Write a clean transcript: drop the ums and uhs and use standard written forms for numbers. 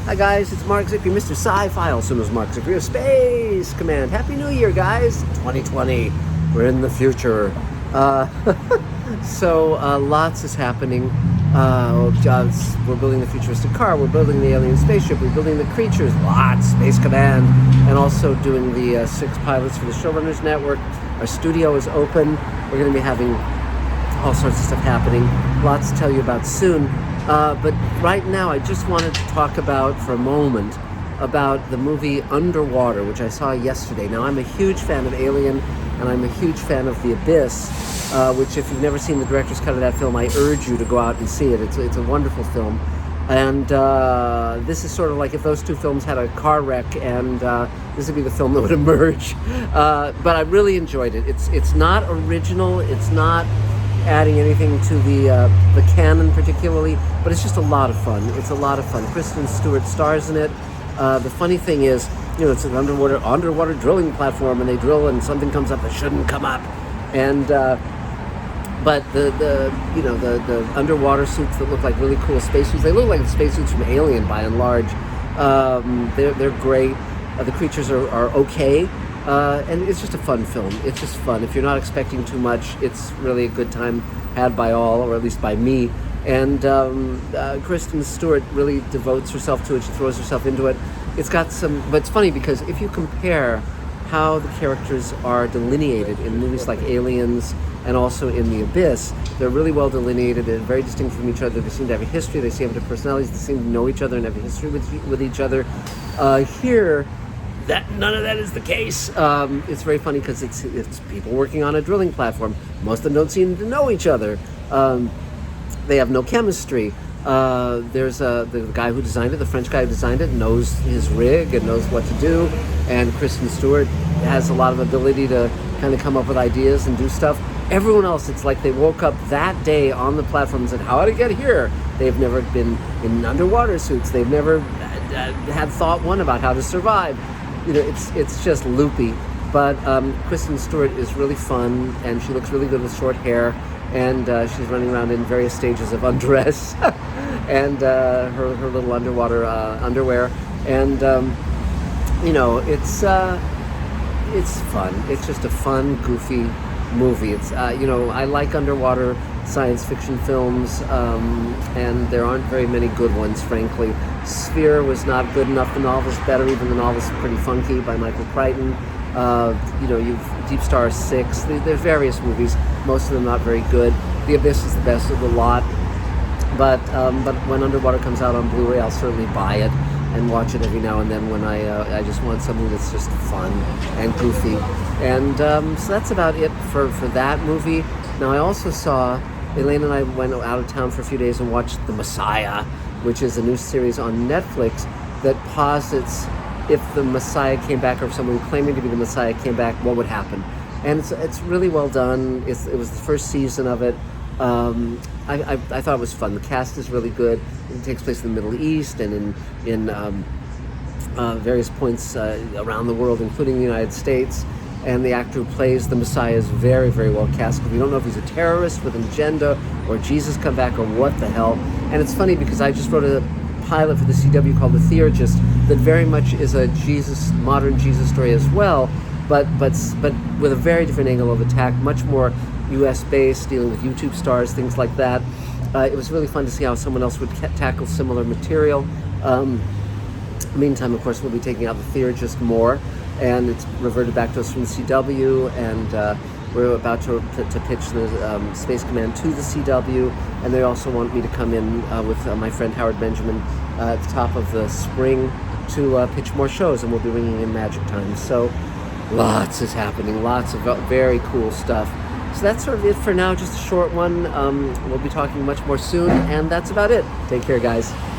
Hi guys, it's Mark Zippy, Mr. Sci-Fi, also known as Mark Zippy of Space Command. Happy New Year, guys! 2020, we're in the future. Lots is happening. We're building the futuristic car, we're building the alien spaceship, we're building the creatures, lots, Space Command, and also doing the 6 pilots for the Showrunners Network. Our studio is open. We're going to be having all sorts of stuff happening. Lots to tell you about soon. But right now, I just wanted to talk about, for a moment, about the movie Underwater, which I saw yesterday. Now, I'm a huge fan of Alien, and I'm a huge fan of The Abyss, which, if you've never seen the director's cut of that film, I urge you to go out and see it. It's a wonderful film. And this is sort of like if those two films had a car wreck, and this would be the film that would emerge. But I really enjoyed it. It's not original. It's not adding anything to the canon particularly, but it's just a lot of fun. It's a lot of fun. Kristen Stewart stars in it. The funny thing is, it's an underwater drilling platform, and they drill, and something comes up that shouldn't come up, and but the underwater suits that look like really cool spacesuits, they look like the spacesuits from Alien by and large. They're great. The creatures are okay. And it's just a fun film. It's just fun. If you're not expecting too much, it's really a good time had by all, or at least by me. And Kristen Stewart really devotes herself to it. She throws herself into it. It's got but it's funny because if you compare how the characters are delineated in movies like Aliens and also in The Abyss, they're really well delineated. They're very distinct from each other. They seem to have a history. They seem to have personalities. They seem to know each other and have a history with each other. Here, none of that is the case. It's very funny because it's people working on a drilling platform. Most of them don't seem to know each other. They have no chemistry. There's the guy who designed it, the French guy who designed it, knows his rig and knows what to do. And Kristen Stewart has a lot of ability to kind of come up with ideas and do stuff. Everyone else, it's like they woke up that day on the platform and said, how did I get here? They've never been in underwater suits. They've never had thought one about how to survive. It's just loopy, but Kristen Stewart is really fun, and she looks really good with short hair, and she's running around in various stages of undress, and her little underwater underwear, and it's fun. It's just a fun, goofy movie. It's I like underwater science fiction films, and there aren't very many good ones, frankly. Sphere was not good enough. The novel's better. Even the novel's pretty funky, by Michael Crichton. You've Deep Star 6. There's various movies. Most of them not very good. The Abyss is the best of the lot. But when Underwater comes out on Blu-ray, I'll certainly buy it and watch it every now and then when I just want something that's just fun and goofy. And so that's about it for that movie. Now, I also saw, Elaine and I went out of town for a few days and watched The Messiah, which is a new series on Netflix that posits if the Messiah came back, or if someone claiming to be the Messiah came back, what would happen. And it's really well done. It was the first season of it. I thought it was fun. The cast is really good. It takes place in the Middle East and in various points around the world, including the United States. And the actor who plays the Messiah is very, very well cast. We don't know if he's a terrorist with an agenda or Jesus come back or what the hell. And it's funny because I just wrote a pilot for the CW called The Theurgist that very much is a modern Jesus story as well, but with a very different angle of attack, much more U.S. based, dealing with YouTube stars, things like that. It was really fun to see how someone else would tackle similar material. Meantime, of course, we'll be taking out The Theurgist more, and it's reverted back to us from the CW, and we're about to pitch the Space Command to the CW, and they also want me to come in with my friend Howard Benjamin at the top of the spring to pitch more shows, and we'll be bringing in Magic Time. So lots is happening, lots of very cool stuff. So that's sort of it for now, just a short one. We'll be talking much more soon, and that's about it. Take care, guys.